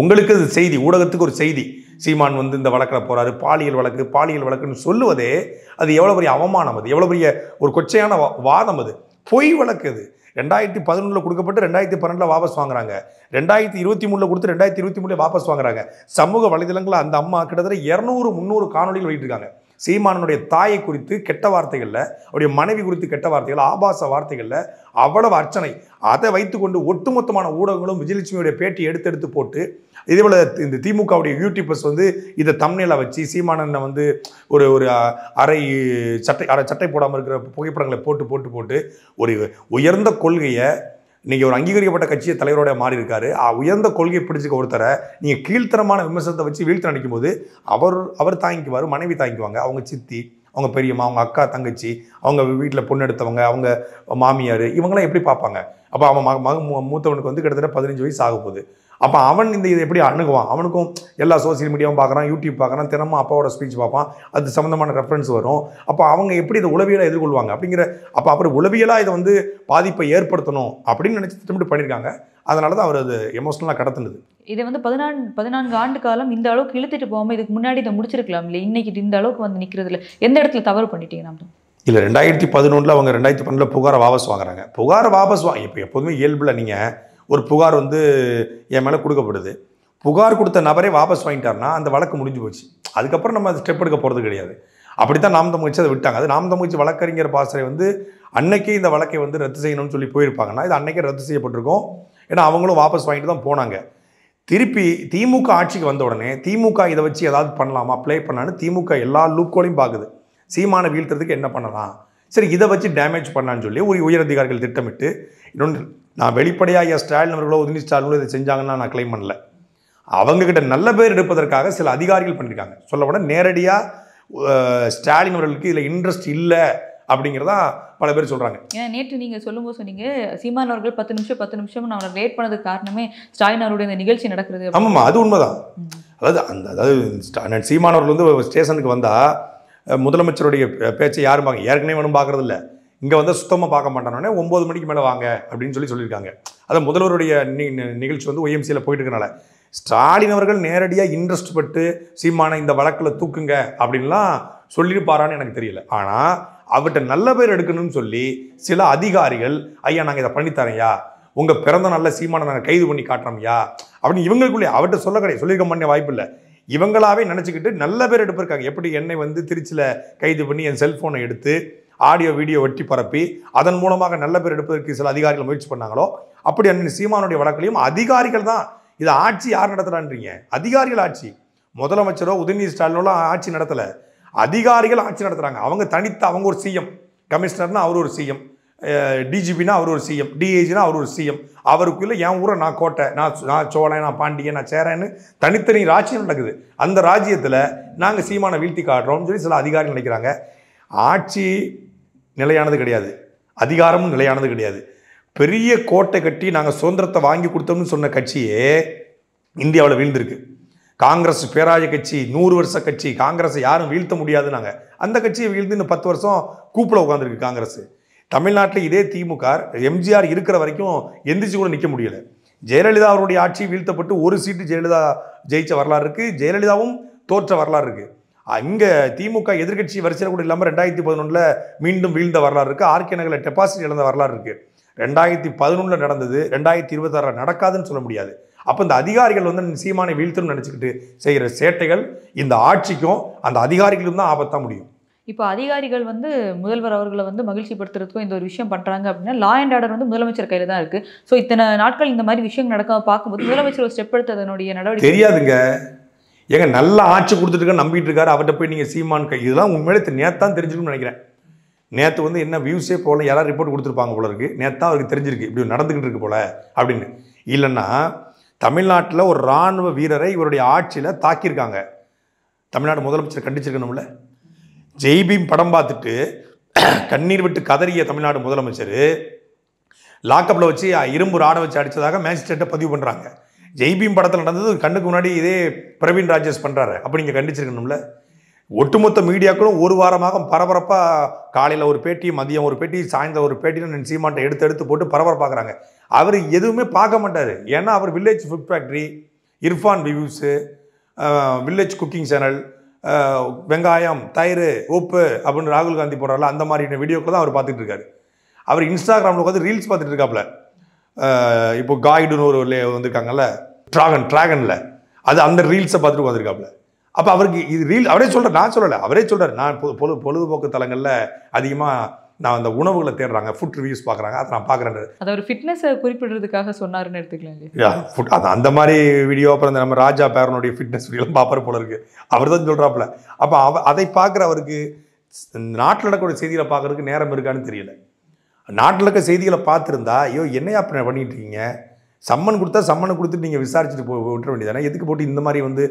உங்களுக்கு அது செய்தி, ஊடகத்துக்கு ஒரு செய்தி. சீமான் வந்து இந்த வழக்கில் போகிறாரு, பாலியல் வழக்குன்னு சொல்லுவதே அது எவ்வளோ பெரிய அவமானம், அது எவ்வளோ பெரிய ஒரு கொச்சையான வாதம். அது பொய் வழக்கு. அது 2011 கொடுக்கப்பட்டு 2012 வாபஸ் வாங்குறாங்க, 2023 கொடுத்து 2023 வாபஸ் வாங்குறாங்க. சமூக வலைதளங்களில் அந்த அம்மா கிட்டத்தட்ட 200-300 காணொலிகள் வெளியிட்டிருக்காங்க. சீமானனுடைய தாயை குறித்து கெட்ட வார்த்தைகளில், அவருடைய மனைவி குறித்து கெட்ட வார்த்தைகள், ஆபாச வார்த்தைகளில் அவ்வளவு அர்ச்சனை. அதை வைத்துக்கொண்டு ஒட்டுமொத்தமான ஊடகங்களும் விஜயலட்சுமியுடைய பேட்டி எடுத்து போட்டு, இதேபோல் இந்த திமுகவுடைய யூடியூபர்ஸ் வந்து இதை தம்ப்நெயிலை வச்சு சீமானனை வந்து ஒரு அரை சட்டை போடாமல் இருக்கிற புகைப்படங்களை போட்டு ஒரு உயர்ந்த கொள்கையை, நீங்கள் ஒரு அங்கீகரிக்கப்பட்ட கட்சியை தலைவரோட மாறி இருக்காரு, உயர்ந்த கொள்கையை பிடிச்சிக்க ஒருத்தரை நீங்கள் கீழ்த்தரமான விமர்சனத்தை வச்சு வீழ்த்து நினைக்கும் போது அவர் தாங்கிக்குவார், மனைவி தாங்கிக்குவாங்க, அவங்க சித்தி, அவங்க பெரியம்மா, அவங்க அக்கா, தங்கச்சி, அவங்க வீட்டில் பொண்ணு எடுத்தவங்க, அவங்க மாமியார், இவங்களாம் எப்படி பார்ப்பாங்க? அப்போ அவன் மூத்தவனுக்கு வந்து கிட்டத்தட்ட 15 வயசு ஆக போகுது. அப்போ அவன் இதை எப்படி அணுகுவான்? அவனுக்கும் எல்லா சோசியல் மீடியாவும் பார்க்குறான், யூடியூப் பார்க்குறான், தினமும் அப்பாவோட ஸ்பீச் பார்ப்பான், அது சம்மந்தமான ரெஃபரன்ஸ் வரும். அப்போ அவங்க எப்படி இதை உளவியலாக எதிர்கொள்வாங்க அப்படிங்கிற, அப்போ அப்புறம் உளவியலாக இதை வந்து பாதிப்பை ஏற்படுத்தணும் அப்படின்னு நினச்சி திட்டமிட்டு பண்ணியிருக்காங்க. அதனால தான் அவர் அது எமோஷனலாக கடத்துனது. இதை வந்து 14 ஆண்டு காலம் இந்த அளவுக்கு இழுத்துட்டு போகாமல் இதுக்கு முன்னாடி இதை முடிச்சிருக்கலாம் இல்லை? இன்னைக்கு இந்த அளவுக்கு வந்து நிற்கிறதுல எந்த இடத்துல தவறு பண்ணிட்டீங்க? நாம் இல்லை, 2011 அவங்க 2012 புகாரை வாபஸ் வாங்குறாங்க. புகாரை வாபஸ் இப்போ எப்போதுமே இயல்பில் நீங்கள் ஒரு புகார் வந்து என் மேலே கொடுக்கப்படுது, புகார் கொடுத்த நபரே வாபஸ் வாங்கிட்டார்னா அந்த வழக்கு முடிஞ்சு போச்சு. அதுக்கப்புறம் நம்ம அது ஸ்டெப் எடுக்க போகிறது கிடையாது. அப்படித்தான் நாம் தமிழ் அதை விட்டாங்க. அது நாம் தமிழ் வழக்கறிஞர் பாசறை வந்து அன்னைக்கே இந்த வழக்கை வந்து ரத்து செய்யணும்னு சொல்லி போயிருப்பாங்கன்னா இது அன்னைக்கே ரத்து செய்யப்பட்டிருக்கும். ஏன்னா அவங்களும் வாபஸ் வாங்கிட்டு தான் போனாங்க. திருப்பி திமுக ஆட்சிக்கு வந்த உடனே திமுக இதை வச்சு ஏதாவது பண்ணலாமா, ப்ளே பண்ணலான்னு திமுக எல்லா லூக்கோலையும் பார்க்குது. சீமானை வீழ்த்துறதுக்கு என்ன பண்ணலாம், சரி இதை வச்சு டேமேஜ் பண்ணலான்னு சொல்லி ஒரு உயரதிகாரிகள் திட்டமிட்டு, இன்னொன்று நான் வெளிப்படையாக ஸ்டாலின் அவர்களோ உதயநிதி ஸ்டாலினோ இதை செஞ்சாங்கன்னா நான் கிளைம் பண்ணல, அவங்கக்கிட்ட நல்ல பேர் எடுப்பதற்காக சில அதிகாரிகள் பண்ணியிருக்காங்க. சொல்லப்போனால் நேரடியாக ஸ்டாலின் அவர்களுக்கு இதில் இன்ட்ரெஸ்ட் இல்லை அப்படிங்கிறதா பல பேர் சொல்கிறாங்க. ஏன்னா நேற்று நீங்கள் சொல்லும்போது சொன்னீங்க சீமான் அவர்கள் 10 நிமிஷம் நான் அவரை லேட் பண்ணதுக்கு காரணமே ஸ்டாலின் அவருடைய இந்த நிகழ்ச்சி நடக்கிறது. ஆமாம்மா, அது உண்மைதான். அதாவது சீமான் அவர்கள் வந்து ஸ்டேஷனுக்கு வந்தால் முதலமைச்சருடைய பேச்சை யாரும் பார்க்க, ஏற்கனவே ஒன்றும் பார்க்குறதில்ல, இங்கே வந்து சுத்தமாக பார்க்க மாட்டானோடனே 9 மணிக்கு மேலே வாங்க அப்படின்னு சொல்லியிருக்காங்க. அதான் முதல்வருடைய நிகழ்ச்சி வந்து ஒய்எம்சியில் போயிட்டு இருக்கனால ஸ்டாலின் அவர்கள் நேரடியாக இன்ட்ரெஸ்ட் பட்டு சீமானை இந்த வழக்கில் தூக்குங்க அப்படின்லாம் சொல்லியிருப்பாரான்னு எனக்கு தெரியல. ஆனால் அவர்கிட்ட நல்ல பேர் எடுக்கணும்னு சொல்லி சில அதிகாரிகள், ஐயா நாங்கள் இதை பண்ணித்தரையா, உங்கள் பிறந்த நல்ல சீமானை நாங்கள் கைது பண்ணி காட்டுறோம்யா அப்படின்னு இவங்களுக்குள்ளே அவர்கிட்ட சொல்லியிருக்க பண்ண வாய்ப்பு இல்லை. இவங்களாவே நினச்சிக்கிட்டு நல்ல பேர் எடுப்பிருக்காங்க. எப்படி என்னை வந்து திருச்சியில் கைது பண்ணி என் செல்ஃபோனை எடுத்து ஆடியோ வீடியோ வெட்டி பரப்பி அதன் மூலமாக நல்ல பேர் எடுப்பதற்கு சில அதிகாரிகள் முயற்சி பண்ணாங்களோ, அப்படி அண்ணன் சீமானுடைய வழக்கிலையும் அதிகாரிகள் தான். இதை ஆட்சி யார் நடத்துகிறான்றீங்க? அதிகாரிகள் ஆட்சி. முதலமைச்சரோ உதயநிதி ஸ்டாலினோ ஆட்சி நடத்தலை, அதிகாரிகள் ஆட்சி நடத்துகிறாங்க. அவங்க தனித்து, அவங்க ஒரு சிஎம், கமிஷனர்னா அவர் ஒரு சிஎம், டிஜிபினா அவர் ஒரு சிஎம், டிஐஜினா அவர் ஒரு சிஎம், அவருக்குள்ள என் ஊரை நான் கோட்டை, நான் சோழன், நான் பாண்டியன், நான் சேரன்னு தனித்தனி ராஜ்யம் நடக்குது. அந்த ராஜ்யத்தில் நாங்கள் சீமானை வீழ்த்தி காட்டுறோம்னு சொல்லி சில அதிகாரிகள் நினைக்கிறாங்க. ஆட்சி நிலையானது கிடையாது, அதிகாரமும் நிலையானது கிடையாது. பெரிய கோட்டை கட்டி நாங்கள் சுதந்திரத்தை வாங்கி கொடுத்தோம்னு சொன்ன கட்சியே இந்தியாவில் வீழ்ந்திருக்கு. காங்கிரஸ் பேராய கட்சி, 100 வருஷ கட்சி, காங்கிரஸை யாரும் வீழ்த்த முடியாதுன்னாங்க. அந்த கட்சியை வீழ்ந்து இன்னும் 10 வருஷம் கூப்பிட உட்காந்துருக்கு காங்கிரஸ். தமிழ்நாட்டில் இதே திமுக எம்ஜிஆர் இருக்கிற வரைக்கும் எந்திரிச்சு கூட நிற்க முடியலை. ஜெயலலிதா அவருடைய ஆட்சி வீழ்த்தப்பட்டு ஒரு சீட்டு ஜெயலலிதா ஜெயிச்ச வரலாறு இருக்குது, ஜெயலலிதாவும் தோற்ற வரலாறு இருக்குது. இங்கே திமுக எதிர்கட்சி வரிசையில் கூட இல்லாமல் 2011 மீண்டும் வீழ்ந்த வரலாறு இருக்குது. ஆர்கே நகரில் டெபாசிட் இழந்த வரலாறு இருக்குது. 2011 நடந்தது, 2026 நடக்காதுன்னு சொல்ல முடியாது. அப்போ இந்த அதிகாரிகள் வந்து சீமானை வீழ்த்தணும்னு நினச்சிக்கிட்டு செய்கிற சேட்டைகள் இந்த ஆட்சிக்கும் அந்த அதிகாரிகளுக்கும் தான் ஆபத்தாக முடியும். இப்போ அதிகாரிகள் வந்து முதல்வர் அவர்களை வந்து மகிழ்ச்சிப்படுத்துறதுக்கும் இந்த ஒரு விஷயம் பண்ணுறாங்க அப்படின்னா, லா அண்ட் ஆர்டர் வந்து முதலமைச்சர் கையில் தான் இருக்குது. ஸோ இத்தனை நாட்கள் இந்த மாதிரி விஷயம் நடக்காம பார்க்கும்போது முதலமைச்சர் ஒரு ஸ்டெப் எடுத்து அதனுடைய நடவடிக்கை தெரியாதுங்க. ஏங்க நல்ல ஆட்சி கொடுத்துட்டு நம்பிட்டு இருக்காரு, அவர்கிட்ட போய் நீங்கள் சீமான் கை இதெல்லாம் உண்மையிலே நேத்தான் தெரிஞ்சுக்கணும்னு நினைக்கிறேன். நேற்று வந்து என்ன வியூஸே போல யாராவது ரிப்போர்ட் கொடுத்துருப்பாங்க போல இருக்குது, நேத்தான் அவருக்கு தெரிஞ்சிருக்கு இப்படி நடந்துக்கிட்டு இருக்கு போல அப்படின்னு. இல்லைன்னா தமிழ்நாட்டில் ஒரு இராணுவ வீரரை இவருடைய ஆட்சியில் தாக்கியிருக்காங்க, தமிழ்நாடு முதலமைச்சர் கண்டிச்சிருக்கணும்ல. ஜெய்பீம் படம் பார்த்துட்டு கண்ணீர் விட்டு கதறிய தமிழ்நாடு முதலமைச்சர் லாக்கப்பில் வச்சு இரும்பு ராடை வச்சு அடித்ததாக மேஜிஸ்ட்ரேட்டை பதிவு பண்ணுறாங்க. ஜெய்பீம் படத்தில் நடந்தது கண்ணுக்கு முன்னாடி இதே பிரவீன் ராஜேஷ் பண்ணுறாரு, அப்போ நீங்கள் கண்டிச்சிருக்கணும்ல. ஒட்டுமொத்த மீடியாக்களும் ஒரு வாரமாக பரபரப்பாக காலையில் ஒரு பேட்டி, மதியம் ஒரு பேட்டி, சாயந்தரம் ஒரு பேட்டின்னு சீமான்ட்டை எடுத்து போட்டு பரபரப்பாக்குறாங்க. அவர் எதுவுமே பார்க்க மாட்டார். ஏன்னா அவர் village food factory, Irfan reviews, village cooking channel, வெங்காயம், தயிர், உப்பு அப்படின்னு ராகுல் காந்தி போடுறாருல அந்த மாதிரியான வீடியோக்கள் தான் அவர் பார்த்துட்டு இருக்காரு. அவர் இன்ஸ்டாகிராமில் உட்காந்து ரீல்ஸ் பார்த்துட்டு இருக்காப்புல. இப்போ காய்டுன்னு ஒரு வந்திருக்காங்கல்ல ட்ராகனில், அது அந்த ரீல்ஸை பார்த்துட்டு உட்காந்துருக்காப்புல. அப்போ அவருக்கு இது ரீல் அவரே சொல்கிறார், நான் சொல்லலை, அவரே சொல்கிறார். நான் பொழுதுபோக்கு தலங்களில் அதிகமாக நான் அந்த உணவுகளை தேடுறாங்க, ஃபுட் ரிவ்யூஸ் பார்க்குறாங்க, அதை நான் பார்க்குறேன். அதை ஒரு ஃபிட்னஸை குறிப்பிடுறதுக்காக சொன்னாருன்னு எடுத்துக்கலாம். ஃபுட் அது அந்த மாதிரி வீடியோ, அப்புறம் நம்ம ராஜா பேரனுடைய ஃபிட்னஸ் வீடியோலாம் பார்ப்பாரு போல இருக்குது, அவர் தான் சொல்கிறாப்புல. அப்போ அதை பார்க்குற அவருக்கு நாட்டில் நடக்கக்கூடிய செய்திகளை பார்க்குறதுக்கு நேரம் இருக்கான்னு தெரியல. நாட்டில் இருக்க செய்திகளை பார்த்துருந்தா, ஐயோ என்னையா அப்படி பண்ணிட்டு இருக்கீங்க, சம்மன் கொடுத்தா சம்மனை கொடுத்துட்டு நீங்கள் விசாரிச்சுட்டு விட்டுற வேண்டியதானே, எதுக்கு போட்டு இந்த மாதிரி வந்து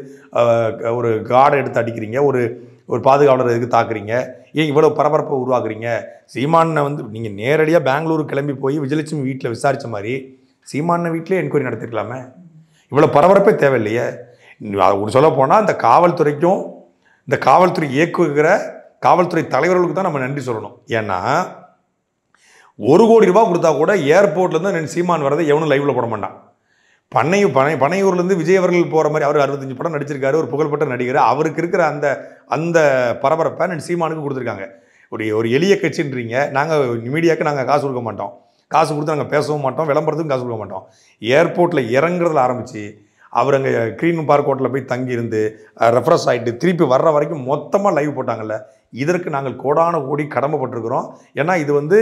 ஒரு கார்டை எடுத்து அடிக்கிறீங்க, ஒரு பாதுகாவலர் எதுக்கு தாக்குறீங்க, ஏன் இவ்வளோ பரபரப்பை உருவாக்குறீங்க. சீமானை வந்து நீங்கள் நேரடியாக பெங்களூருக்கு கிளம்பி போய் விஜயலட்சுமி வீட்டில் விசாரித்த மாதிரி சீமான வீட்டிலே என்கொயரி நடத்திருக்கலாமே, இவ்வளோ பரபரப்பே தேவையில்லையே. சொல்ல போனால் இந்த காவல்துறைக்கும் இந்த காவல்துறை இயக்குகிற காவல்துறை தலைவர்களுக்கு தான் நம்ம நன்றி சொல்லணும். ஏன்னா 1 கோடி ரூபாய் கொடுத்தா கூட ஏர்போர்ட்லேருந்து சீமான் வரதை எவனும் லைவில் போட மாட்டான். பனையூர்லேருந்து விஜய் அவர்கள் போகிற மாதிரி அவர் 65 படம் நடிச்சிருக்காரு, ஒரு புகழ்பெற்ற நடிகர். அவருக்கு இருக்கிற அந்த பரபரப்பை சீமானுக்கு கொடுத்துருக்காங்க. ஒரு எளிய கட்சின்றீங்க, நாங்கள் மீடியாவுக்கு நாங்கள் காசு கொடுக்க மாட்டோம், காசு கொடுத்து நாங்கள் பேசவும் மாட்டோம், விளம்பரத்துக்கும் காசு கொடுக்க மாட்டோம். ஏர்போர்ட்டில் இறங்குறதுல ஆரம்பித்து அவர் அங்கே க்ரீன் பார்க் ஹோட்டலில் போய் தங்கியிருந்து ரெஃப்ரெஷ் ஆகிட்டு திருப்பி வர்ற வரைக்கும் மொத்தமாக லைவ் போட்டாங்கல்ல. இதற்கு நாங்கள் கோடான கோடி கடமைப்பட்டிருக்கிறோம். ஏன்னா இது வந்து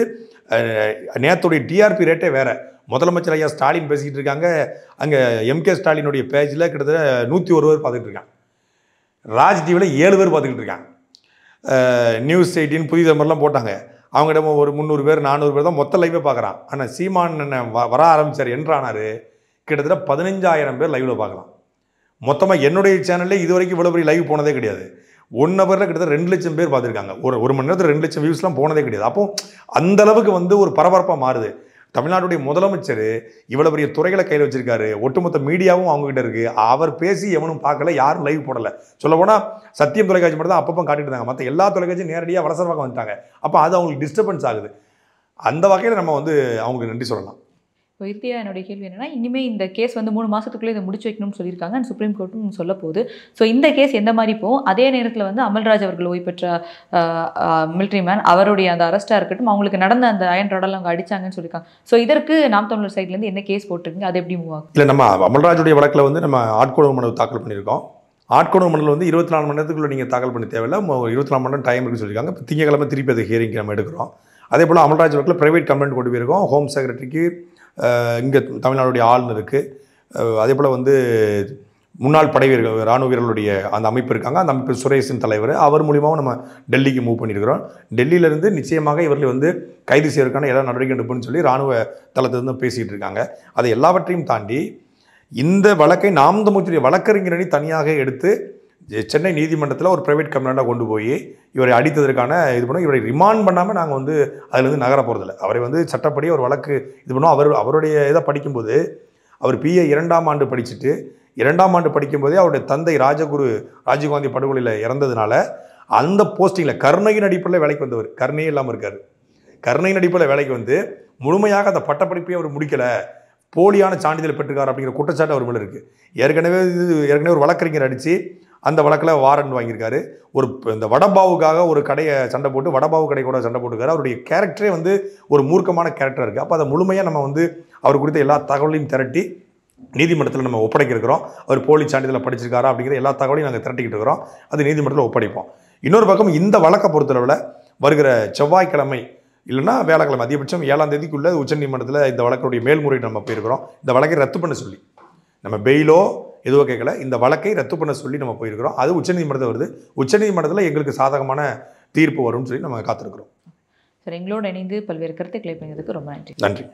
நேற்றுடைய டிஆர்பி ரேட்டே வேறு. முதலமைச்சர் ஐயா ஸ்டாலின் பேசிக்கிட்டு இருக்காங்க, அங்கே எம்கே ஸ்டாலினுடைய பேஜில் கிட்டத்தட்ட 101 பேர் பார்த்துக்கிட்டு இருக்காங்க, ராஜ் டிவியில் 7 பேர் பார்த்துக்கிட்டு இருக்காங்க, நியூஸ் 18 புதிய தலைமுறைலாம் போட்டாங்க, அவங்ககிட்ட ஒரு 300 பேர் 400 பேர் தான் மொத்த லைவே பார்க்குறான். ஆனால் சீமான் வர ஆரம்பித்தார் என்றானார், கிட்டத்தட்ட 15,000 பேர் லைவில் பார்க்கலாம். மொத்தமாக என்னுடைய சேனல்லே இது வரைக்கும் இவ்வளோ பெரிய லைவ் போனதே கிடையாது. 1 ஹவரில் கிட்டத்தட்ட 2 லட்சம் பேர் பார்த்துருக்காங்க. ஒரு மணி நேரத்தில் 2 லட்சம் வியூஸ்லாம் போனதே கிடையாது. அப்போ அந்தளவுக்கு வந்து ஒரு பரபரப்பாக மாறுது. தமிழ்நாட்டுடைய முதலமைச்சர் இவ்வளோ பெரிய துறைகளை கையில் வச்சிருக்காரு, ஒட்டுமொத்த மீடியாவும் அவங்ககிட்ட இருக்குது. அவர் பேசி எவனும் பார்க்கல, யாரும் லைவ் போடலை. சொல்ல போனால் சத்தியம் தொலைக்காட்சி மட்டும் தான் அப்பப்போ காட்டிட்டு இருந்தாங்க, மற்ற எல்லா தொலைக்காட்சியும் நேரடியாக வலசரமாக வந்துட்டாங்க. அப்போ அது அவங்களுக்கு டிஸ்டர்பன்ஸ் ஆகுது. அந்த வகையில் நம்ம வந்து அவங்களுக்கு நன்றி சொல்லலாம். இப்போ இறுதியாக என்னுடைய கேள்வி என்னென்னா, இனிமேல் இந்த கேஸ் வந்து 3 மாதத்துக்குள்ளே இதை முடிச்சு வைக்கணும்னு சொல்லியிருக்காங்க, அண்ட் சுப்ரீம் கோர்ட்டும் சொல்ல போகுது. ஸோ இந்த கேஸ் எந்த மாதிரி போகும், அதே நேரத்தில் வந்து அமல்ராஜ் அவர்கள் ஓய்வு பெற்ற மிலிட்ரி மேன் அவருடைய அந்த அரெஸ்ட்டாக இருக்கட்டும், அவங்களுக்கு நடந்த அந்த அயன் ராடெல்லாம் அவங்க அடிச்சாங்கன்னு சொல்லியிருக்காங்க. ஸோ இதற்கு நாம் தமிழர் சைட்லேருந்து என்ன கேஸ் போட்டிருக்கீங்க, அது எப்படி மூவ் ஆகும்? இல்லை, நம்ம அமல்ராஜுடைய வழக்கில் வந்து நம்ம ஆட்கொணர்வு மனு தாக்கல் பண்ணியிருக்கோம். ஆட்கொணர்வு மனுவில் வந்து 24 மணி நேரத்துக்குள்ளே நீங்கள் தாக்கல் பண்ண தேவையில்லை, 24 மணி நேரம் டைம் இருக்குன்னு சொல்லியிருக்காங்க. இப்போ திங்கக்கிழமை திருப்பி அதை ஹியரிங் நம்ம எடுக்கிறோம். அதே போல் அமல்ராஜ் வழக்கில் ப்ரைவேட் கம்ப்ளைண்ட் கொண்டு போயிருக்கோம். ஹோம் செக்ரட்டரிக்கு, இங்கே தமிழ்நாடுடைய ஆளுநருக்கு, அதே போல் வந்து முன்னாள் படை வீரர்கள் இராணுவ வீரர்களுடைய அந்த அமைப்பு இருக்காங்க, அந்த அமைப்பு சுரேஷின் தலைவர், அவர் மூலியமாகவும் நம்ம டெல்லிக்கு மூவ் பண்ணியிருக்கிறோம். டெல்லியிலேருந்து நிச்சயமாக இவர்களை வந்து கைது செய்வதற்கான எல்லா நடவடிக்கை எடுப்புன்னு சொல்லி இராணுவ தளத்திலிருந்து பேசிகிட்டு இருக்காங்க. அதை எல்லாவற்றையும் தாண்டி இந்த வழக்கை நாம் தமிழ் வழக்கறிஞரணி தனியாக எடுத்து சென்னை நீதிமன்றத்தில் ஒரு ப்ரைவேட் கம்ப்ளைண்ட்டாக கொண்டு போய் இவரை அடித்ததற்கான இது பண்ணோம். இவரை ரிமாண்ட் பண்ணாமல் நாங்கள் வந்து அதிலேருந்து நகர போகிறதில்ல. அவரை வந்து சட்டப்படி ஒரு வழக்கு இது பண்ணோம். அவருடைய இதை படிக்கும்போது அவர் பிஏ 2ஆம் ஆண்டு படிச்சுட்டு 2ஆம் ஆண்டு படிக்கும்போதே அவருடைய தந்தை ராஜீவ்காந்தி படுகொலையில் இறந்ததுனால அந்த போஸ்டிங்கில் கருணையின் அடிப்படையில் வேலைக்கு வந்தவர், கருணையே இல்லாமல் இருக்கார். கருணையின் அடிப்படையில் வேலைக்கு வந்து முழுமையாக அந்த பட்டப்படிப்பையே அவர் முடிக்கலை, போலியான சான்றிதழ் பெற்றிருக்கார் அப்படிங்கிற குற்றச்சாட்டு அவர் மேலே இருக்குது. ஏற்கனவே ஒரு வழக்கறிஞர் அடித்து அந்த வழக்கில் வாரண்ட் வாங்கியிருக்காரு. இந்த வடபாவுக்காக ஒரு கடையை சண்டை போட்டு வடபாவு கடை கூட சண்டை போட்டுருக்காரு. அவருடைய கேரக்டரே ஒரு மூர்க்கமான கேரக்டர் இருக்குது. அப்போ அதை முழுமையாக நம்ம அவர் குறித்த எல்லா தகவலையும் திரட்டி நீதிமன்றத்தில் நம்ம ஒப்படைக்க இருக்கிறோம். அவர் போலி சான்றிதழை படிச்சிருக்காரா அப்படிங்கிற எல்லா தகவலையும் நாங்கள் திரட்டிக்கிட்டு இருக்கிறோம். அது நீதிமன்றத்தில் ஒப்படைப்போம். இன்னொரு பக்கம் இந்த வழக்கை பொறுத்தளவில் வருகிற செவ்வாய்க்கிழமை இல்லைன்னா வியாழக்கிழமை அதிகபட்சம் 7ஆம் தேதிக்குள்ளே உச்சநீதிமன்றத்தில் இந்த வழக்குடைய மேல்முறையீடு நம்ம போயிருக்கிறோம். இந்த வழக்கை ரத்து பண்ண சொல்லி நம்ம பெயிலோ எதுவோ கேட்கல, இந்த வழக்கை ரத்து பண்ண சொல்லி நம்ம போயிருக்கிறோம். அது உச்சநீதிமன்றத்தில் வருது. உச்சநீதிமன்றத்தில் எங்களுக்கு சாதகமான தீர்ப்பு வரும்னு சொல்லி நம்ம காத்திருக்கிறோம். சார், எங்களோட இணைந்து பல்வேறு கருத்துக்களை பகிர்ந்ததுக்கு ரொம்ப நன்றி. நன்றி.